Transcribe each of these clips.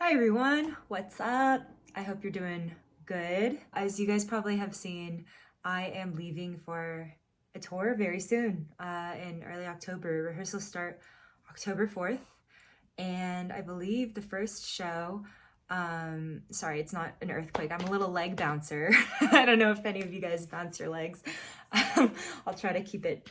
Hi everyone, what's up? I hope you're doing good. As you guys probably have seen, I am leaving for a tour very soon in early October. Rehearsals start October 4th, and I believe the first show, sorry, it's not an earthquake, I'm a little leg bouncer. I don't know if any of you guys bounce your legs. I'll try to keep it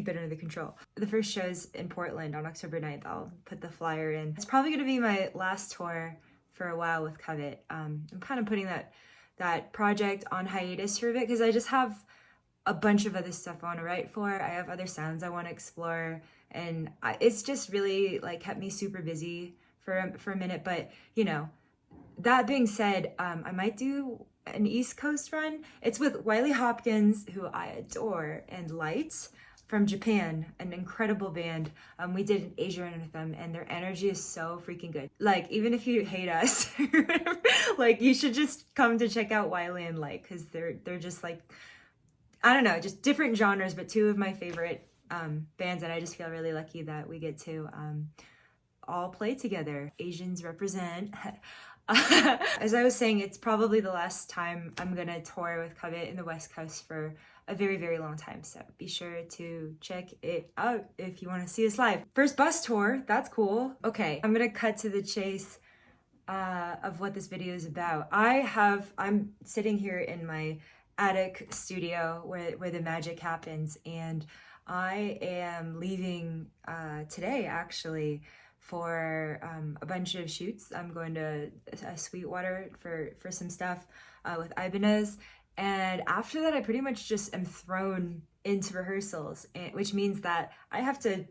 under the control. The first show's in Portland on October 9th. I'll put the flyer in. It's probably gonna be my last tour for a while with Covet. I'm kind of putting that project on hiatus for a bit because I just have a bunch of other stuff I want to write for. I have other sounds I want to explore, and it's just really like kept me super busy for a minute. But you know, that being said, I might do an East Coast run. It's with Wiley Hopkins, who I adore, and Light from Japan, an incredible band. We did an Asia run with them, and their energy is so freaking good. Like, even if you hate us, like, you should just come to check out Wiley and Light, because they're just like, I don't know, just different genres, but two of my favorite bands, and I just feel really lucky that we get to all play together. Asians represent. As I was saying, it's probably the last time I'm gonna tour with Covet in the West Coast for a very, very long time. So be sure to check it out if you want to see us live. First bus tour, that's cool. Okay, I'm gonna cut to the chase of what this video is about. I'm sitting here in my attic studio where the magic happens, and I am leaving today actually for a bunch of shoots. I'm going to Sweetwater for some stuff with Ibanez, and after that I pretty much just am thrown into rehearsals, which means that I have to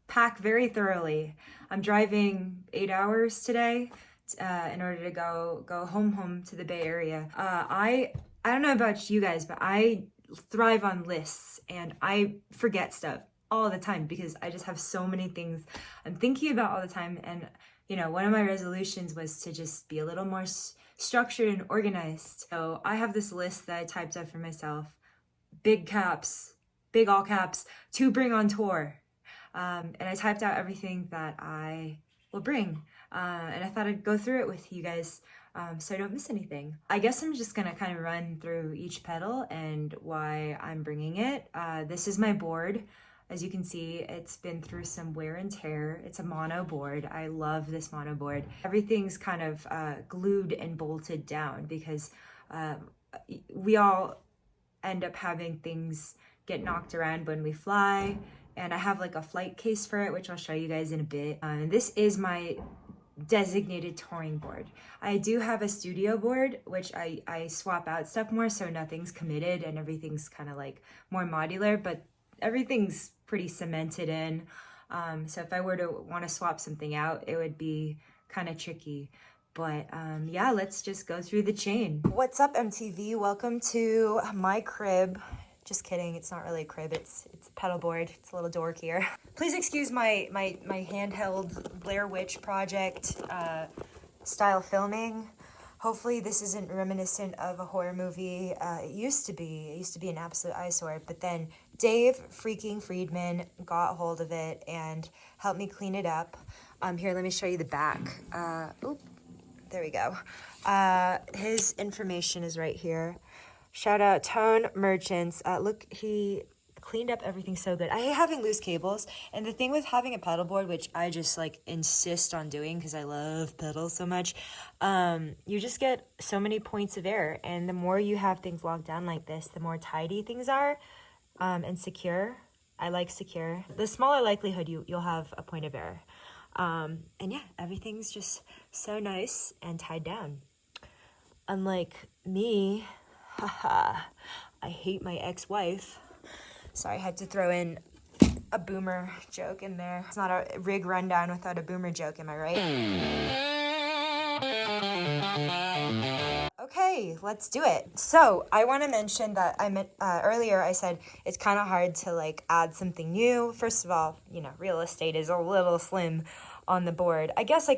pack very thoroughly. I'm driving 8 hours today in order to go home to the Bay Area. I don't know about you guys, but I thrive on lists, and I forget stuff all the time because I just have so many things I'm thinking about all the time. And you know, one of my resolutions was to just be a little more structured and organized. So I have this list that I typed up for myself, big all caps, to bring on tour. And I typed out everything that I will bring. And I thought I'd go through it with you guys so I don't miss anything. I guess I'm just gonna kind of run through each pedal and why I'm bringing it. This is my board. As you can see, it's been through some wear and tear. It's a mono board. I love this mono board. Everything's kind of glued and bolted down because we all end up having things get knocked around when we fly. And I have like a flight case for it, which I'll show you guys in a bit. And this is my designated touring board. I do have a studio board, which I swap out stuff more, so nothing's committed and everything's kind of like more modular, but everything's pretty cemented in. So if I were to want to swap something out, it would be kind of tricky. But yeah, let's just go through the chain. What's up, MTV? Welcome to my crib. Just kidding, it's not really a crib, it's a pedal board. It's a little dork here. Please excuse my handheld Blair Witch Project style filming. Hopefully this isn't reminiscent of a horror movie. It used to be an absolute eyesore, but then Dave freaking Friedman got a hold of it and helped me clean it up. Here, let me show you the back. Oop, there we go. His information is right here. Shout out Tone Merchants. Look, he cleaned up everything so good. I hate having loose cables, and the thing with having a pedal board, which I just like insist on doing because I love pedals so much, you just get so many points of error, and the more you have things locked down like this, the more tidy things are and secure. I like secure. The smaller likelihood you'll have a point of error. And yeah, everything's just so nice and tied down. Unlike me, haha, I hate my ex-wife. Sorry, I had to throw in a boomer joke in there. It's not a rig rundown without a boomer joke, am I right? Okay, let's do it. So I want to mention that earlier I said it's kind of hard to like add something new. First of all, you know, real estate is a little slim on the board. I guess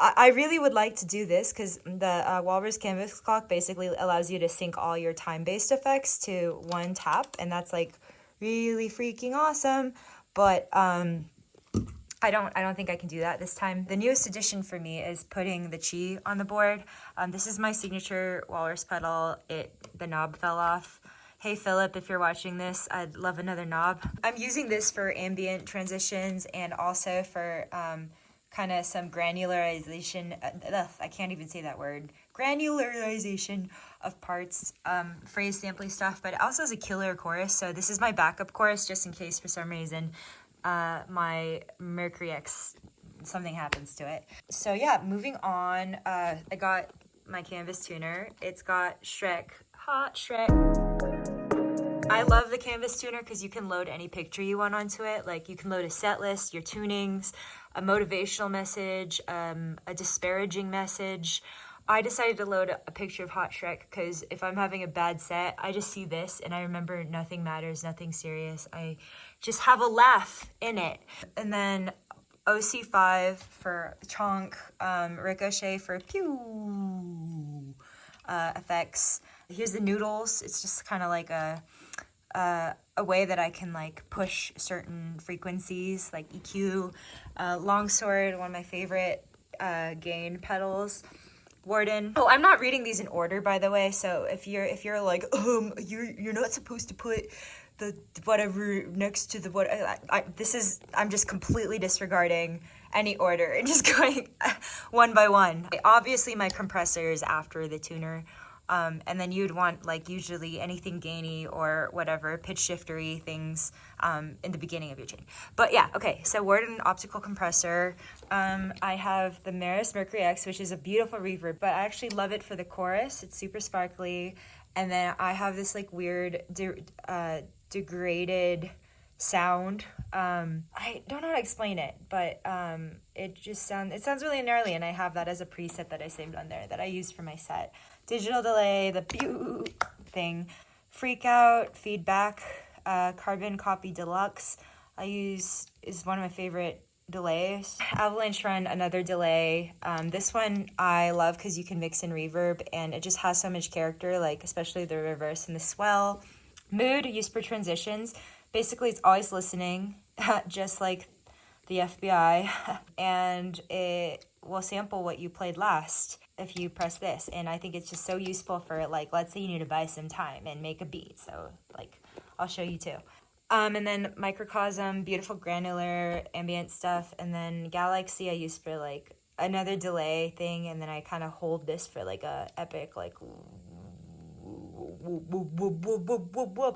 I really would like to do this because the Walrus Canvas Clock basically allows you to sync all your time-based effects to one tap, and that's like really freaking awesome. But I don't think I can do that this time. The newest addition for me is putting the chi on the board. This is my signature walrus pedal. The knob fell off. Hey Philip, if you're watching this, I'd love another knob. I'm using this for ambient transitions and also for kind of some granularization. I can't even say that word. Granularization of parts, phrase sampling stuff, but it also has a killer chorus. So this is my backup chorus just in case for some reason my Mercury X, something happens to it. So yeah, moving on, I got my canvas tuner. It's got Shrek, hot Shrek. I love the canvas tuner because you can load any picture you want onto it. Like you can load a set list, your tunings, a motivational message, a disparaging message. I decided to load a picture of Hot Shrek because if I'm having a bad set, I just see this and I remember nothing matters, nothing serious. I just have a laugh in it. And then OC5 for chonk, Ricochet for pew effects. Here's the noodles. It's just kind of like a way that I can like push certain frequencies like EQ. Longsword, one of my favorite gain pedals. Warden. Oh, I'm not reading these in order, by the way. So if you're like, you're not supposed to put the whatever next to the what. I'm just completely disregarding any order and just going one by one. Obviously, my compressor is after the tuner. And then you'd want like usually anything gainy or whatever pitch shiftery things in the beginning of your chain. But yeah, okay, so Warden optical compressor. I have the Maris Mercury X, which is a beautiful reverb, but I actually love it for the chorus. It's super sparkly. And then I have this like weird degraded sound. I don't know how to explain it, but it sounds really gnarly, and I have that as a preset that I saved on there that I used for my set. Digital delay, the pew thing, freak out, feedback, carbon copy deluxe. Is one of my favorite delays. Avalanche run, another delay. This one I love because you can mix in reverb and it just has so much character, like especially the reverse and the swell. Mood used for transitions. Basically, it's always listening, just like the FBI, and it will sample what you played last if you press this. And I think it's just so useful for, like, let's say you need to buy some time and make a beat. So, like, I'll show you too. And then Microcosm, beautiful granular ambient stuff. And then Galaxy I use for, like, another delay thing. And then I kind of hold this for, like, a epic, like,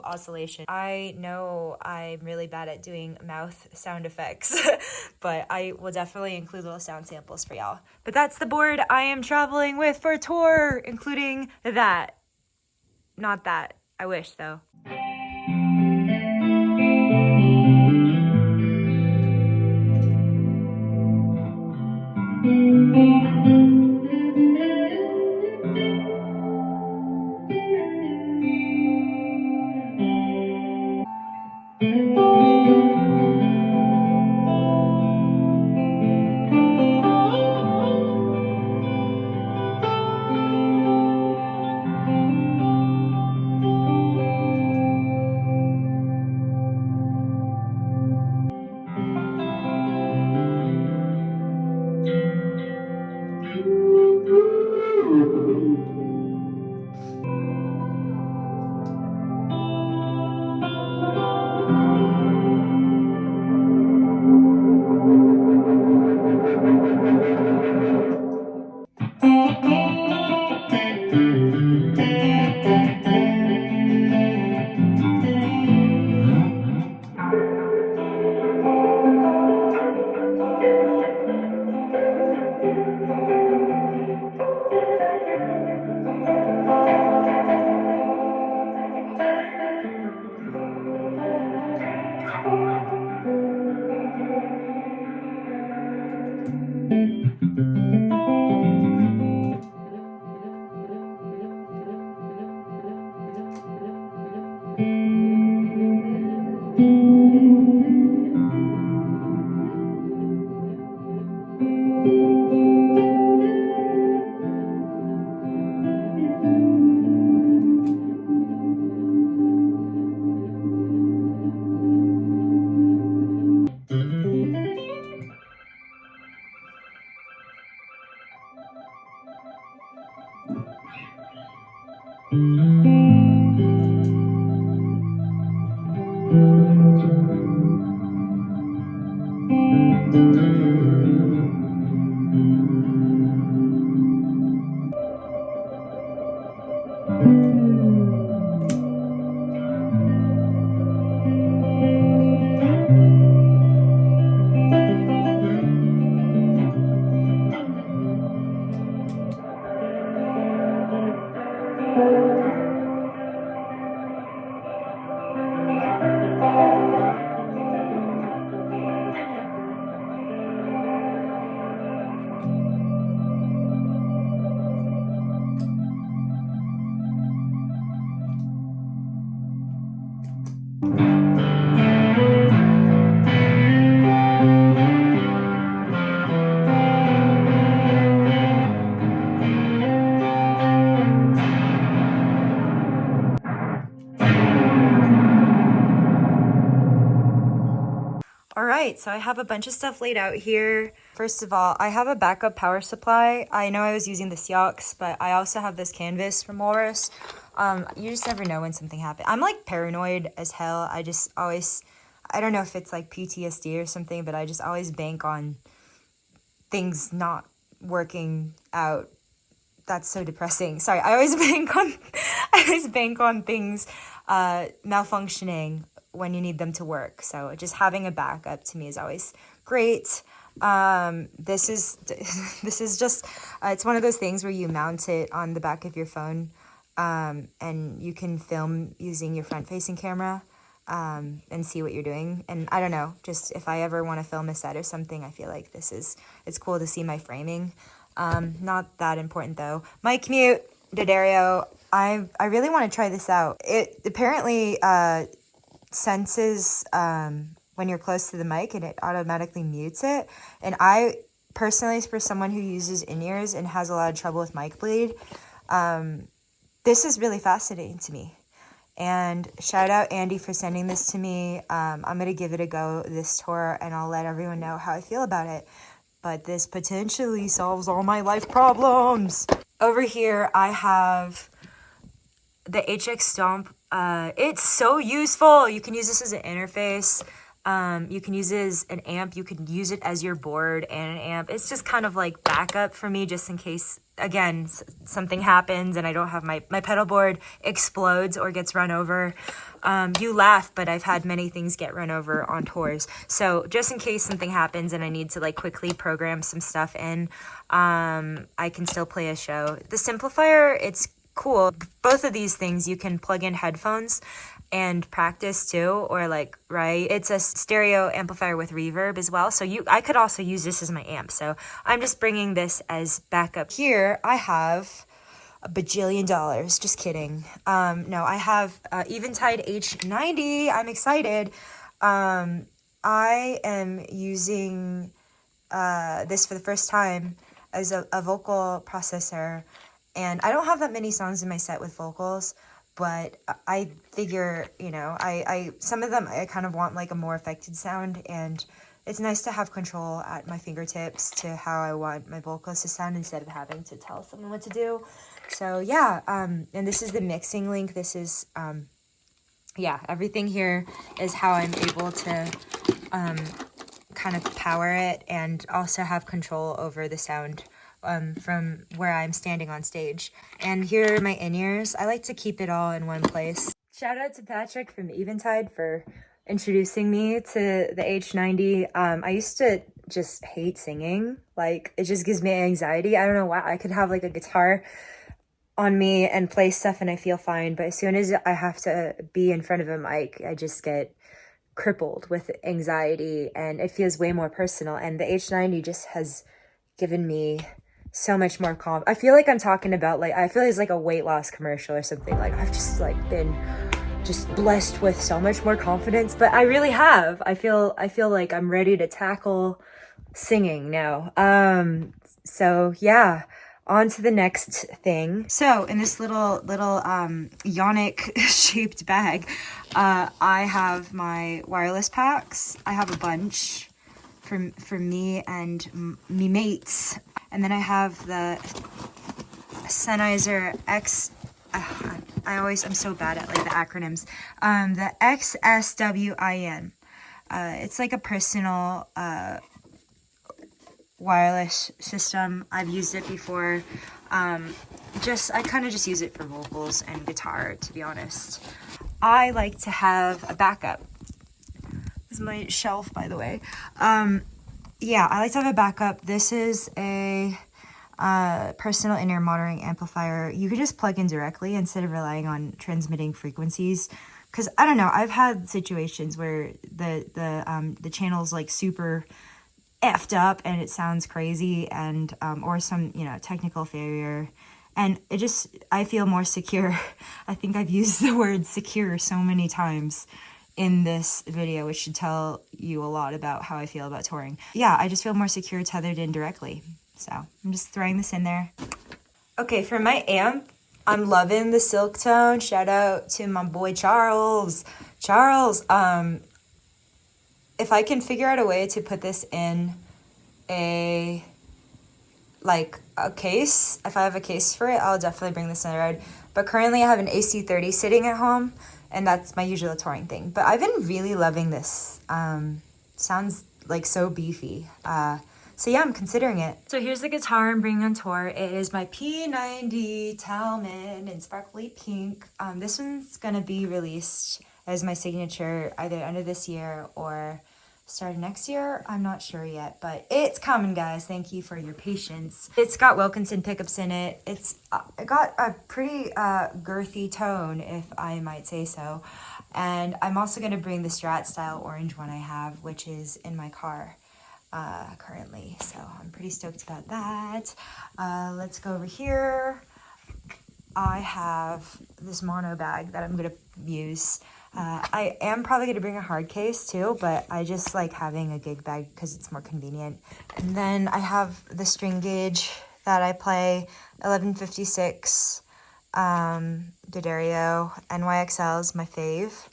oscillation. I know I'm really bad at doing mouth sound effects, but I will definitely include little sound samples for y'all. But that's the board I am traveling with for tour, including that. Not that. I wish, though. All right, so I have a bunch of stuff laid out here. First of all, I have a backup power supply. I know I was using the Siox, but I also have this canvas from Walrus. You just never know when something happens. I'm like paranoid as hell. I just always, I don't know if it's like PTSD or something, but I just always bank on things not working out. That's so depressing. Sorry, I always bank on things malfunctioning when you need them to work. So just having a backup to me is always great. This is just it's one of those things where you mount it on the back of your phone, and you can film using your front-facing camera, and see what you're doing. And I don't know, just if I ever want to film a set or something, I feel like it's cool to see my framing. Not that important though. Mic mute, D'Addario. I really want to try this out. It apparently senses when you're close to the mic, and it automatically mutes it. And I personally, for someone who uses in-ears and has a lot of trouble with mic bleed, this is really fascinating to me. And shout out Andy for sending this to me. I'm gonna give it a go this tour, and I'll let everyone know how I feel about it. But this potentially solves all my life problems. Over here I have the HX Stomp. It's so useful. You can use this as an interface. You can use it as an amp. You can use it as your board and an amp. It's just kind of like backup for me, just in case, again, something happens and I don't have my pedal board explodes or gets run over. You laugh, but I've had many things get run over on tours. So just in case something happens and I need to like quickly program some stuff in, I can still play a show. The Simplifier, it's cool. Both of these things you can plug in headphones and practice too, or like, right, it's a stereo amplifier with reverb as well, so I could also use this as my amp. So I'm just bringing this as backup. Here I have a bajillion dollars, just kidding. No, I have Eventide H90. I'm excited. I am using this for the first time as a vocal processor. And I don't have that many songs in my set with vocals, but I figure, you know, some of them I kind of want like a more affected sound, and it's nice to have control at my fingertips to how I want my vocals to sound instead of having to tell someone what to do. So yeah, and this is the mixing link. This is, yeah, everything here is how I'm able to kind of power it and also have control over the sound from where I'm standing on stage. And here are my in-ears. I like to keep it all in one place. Shout out to Patrick from Eventide for introducing me to the H90. I used to just hate singing. Like, it just gives me anxiety. I don't know why. I could have like a guitar on me and play stuff and I feel fine, but as soon as I have to be in front of a mic, I just get crippled with anxiety, and it feels way more personal. And the H90 just has given me so much more calm. I feel like I'm talking about, like, I feel like it's like a weight loss commercial or something. Like, I've just like been just blessed with so much more confidence, but I really have. I feel like I'm ready to tackle singing now. So yeah, on to the next thing. So in this little Yonic shaped bag, I have my wireless packs. I have a bunch for me and me mates. And then I have the Sennheiser I'm so bad at like the acronyms. The XSWIN. It's like a personal wireless system. I've used it before. I kind of just use it for vocals and guitar, to be honest. I like to have a backup. This is my shelf, by the way. Yeah, I like to have a backup. This is a personal in-ear monitoring amplifier. You could just plug in directly instead of relying on transmitting frequencies. Because I don't know, I've had situations where the channel's like super effed up and it sounds crazy, and or some, you know, technical failure, and I feel more secure. I think I've used the word secure so many times in this video, which should tell you a lot about how I feel about touring. Yeah, I just feel more secure tethered in directly. So I'm just throwing this in there. Okay, for my amp, I'm loving the silk tone. Shout out to my boy Charles. Charles, if I can figure out a way to put this in a case, if I have a case for it, I'll definitely bring this on the road. But currently I have an AC30 sitting at home, and that's my usual touring thing. But I've been really loving this. Sounds like so beefy. So yeah, I'm considering it. So here's the guitar I'm bringing on tour. It is my P90 Talman in sparkly pink. This one's gonna be released as my signature either end of this year or start of next year. I'm not sure yet, but it's coming, guys. Thank you for your patience. It's got Wilkinson pickups in it. It got a pretty girthy tone, if I might say so. And I'm also gonna bring the Strat style orange one I have, which is in my car currently. So I'm pretty stoked about that. Let's go over here. I have this mono bag that I'm gonna use. I am probably going to bring a hard case too, but I just like having a gig bag because it's more convenient. And then I have the string gauge that I play, 1156 D'Addario. NYXL is my fave.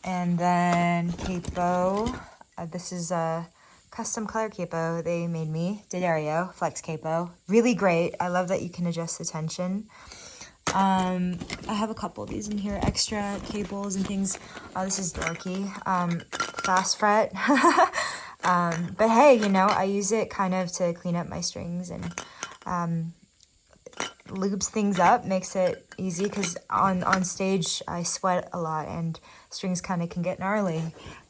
And then capo. This is a custom color capo they made me. D'Addario Flex capo. Really great. I love that you can adjust the tension. I have a couple of these in here, extra cables and things. This is dorky. Fast fret. But hey, you know, I use it kind of to clean up my strings and lubes things up, makes it easy because on stage I sweat a lot and strings kind of can get gnarly.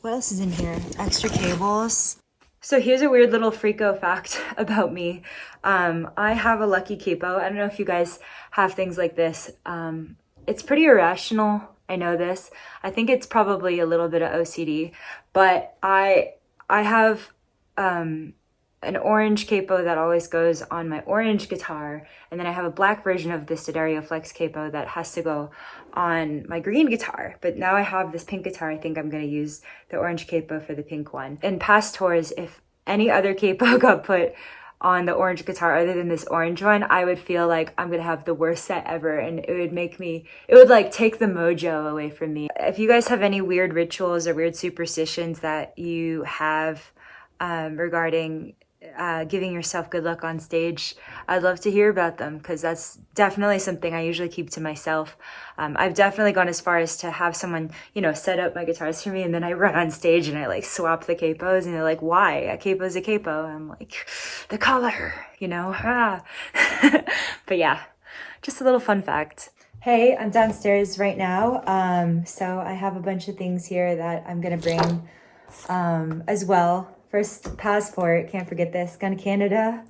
What else is in here? Extra cables. So here's a weird little freako fact about me. I have a lucky capo. I don't know if you guys have things like this. It's pretty irrational. I know this. I think it's probably a little bit of OCD, but I have an orange capo that always goes on my orange guitar, and then I have a black version of this D'Addario Flex capo that has to go on my green guitar. But now I have this pink guitar. I think I'm going to use the orange capo for the pink one. In past tours, if any other capo got put on the orange guitar other than this orange one, I would feel like I'm gonna have the worst set ever, and it would like take the mojo away from me. If you guys have any weird rituals or weird superstitions that you have regarding giving yourself good luck on stage, I'd love to hear about them, because that's definitely something I usually keep to myself. I've definitely gone as far as to have someone, you know, set up my guitars for me, and then I run on stage and I like swap the capos, and they're like, why? A capo's a capo. And I'm like, the color, you know. But yeah, just a little fun fact. Hey, I'm downstairs right now. So I have a bunch of things here that I'm gonna bring as well. First, passport, can't forget this. Gone to Canada.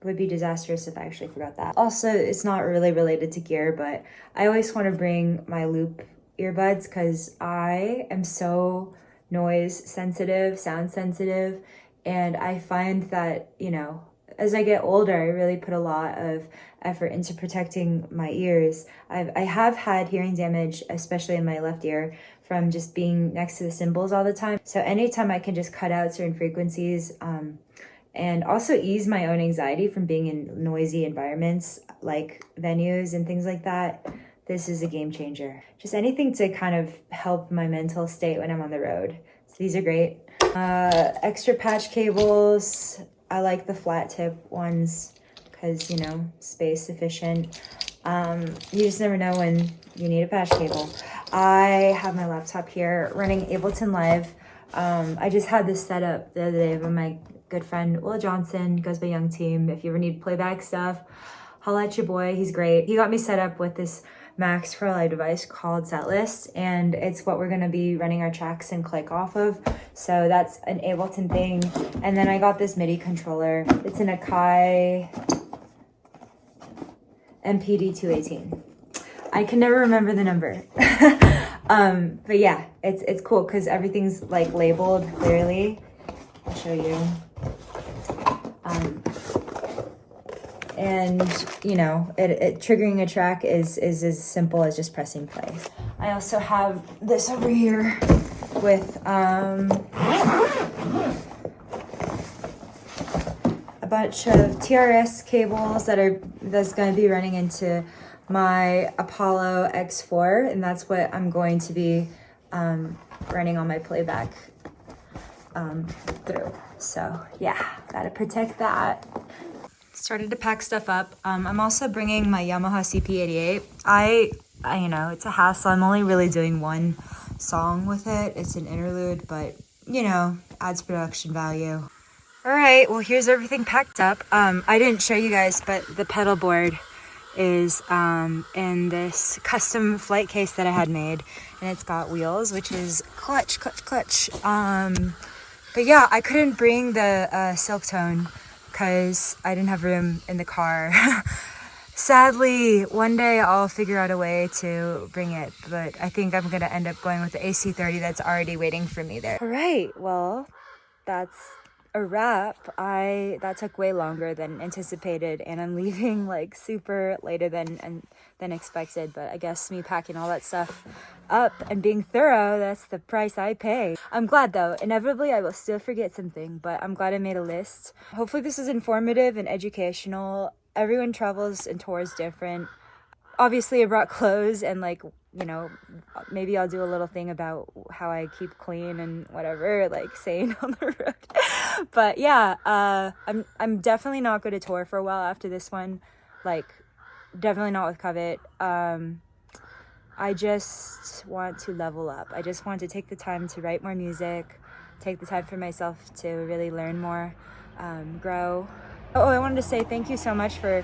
Would be disastrous if I actually forgot that. Also, it's not really related to gear, but I always want to bring my loop earbuds because I am so noise sensitive, sound sensitive, and I find that, you know, as I get older, I really put a lot of effort into protecting my ears. I have had hearing damage, especially in my left ear, from just being next to the cymbals all the time. So anytime I can just cut out certain frequencies and also ease my own anxiety from being in noisy environments like venues and things like that, this is a game changer. Just anything to kind of help my mental state when I'm on the road. So these are great. Extra patch cables. I like the flat tip ones because, you know, space efficient. You just never know when you need a patch cable. I have my laptop here running Ableton Live. I just had this set up the other day with my good friend Will Johnson, goes by Young Team. If you ever need playback stuff, holla at your boy, he's great. He got me set up with this Max Pro Live device called Setlist, and it's what we're gonna be running our tracks and click off of. So that's an Ableton thing. And then I got this MIDI controller. It's an Akai MPD218. I can never remember the number. But yeah, it's cool because everything's like labeled clearly. I'll show you. And you know, it triggering a track is as simple as just pressing play. I also have this over here with a bunch of TRS cables that's going to be running into my Apollo X4, and that's what I'm going to be running on my playback through. So yeah, gotta protect that. Started to pack stuff up. I'm also bringing my Yamaha CP88. I you know, it's a hassle. I'm only really doing one song with it. It's an interlude, but you know, adds production value. All right, well, here's everything packed up. I didn't show you guys, but the pedal board is in this custom flight case that I had made, and it's got wheels, which is clutch. But yeah, I couldn't bring the silk tone because I didn't have room in the car. Sadly, one day I'll figure out a way to bring it, but I think I'm gonna end up going with the AC30 that's already waiting for me there. All right, well, that's a wrap. That took way longer than anticipated, and I'm leaving like super later than expected, but I guess me packing all that stuff up and being thorough, that's the price I pay. I'm glad though. Inevitably I will still forget something, but I'm glad I made a list. Hopefully this is informative and educational. Everyone travels and tours different. Obviously I brought clothes, and like, you know, maybe I'll do a little thing about how I keep clean and whatever, like saying on the road. But yeah, I'm definitely not going to tour for a while after this one. Like, definitely not with Covet. I just want to level up. I just want to take the time to write more music, take the time for myself to really learn more, grow. Oh, I wanted to say thank you so much for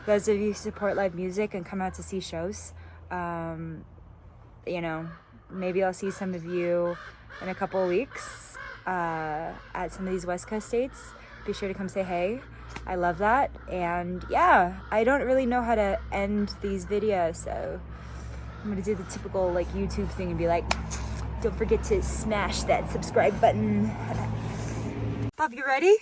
those of you who support live music and come out to see shows. You know, maybe I'll see some of you in a couple of weeks at some of these West Coast states. Be sure to come say hey. I love that. And yeah, I don't really know how to end these videos, so I'm gonna do the typical like YouTube thing and be like, don't forget to smash that subscribe button. Bob, you ready?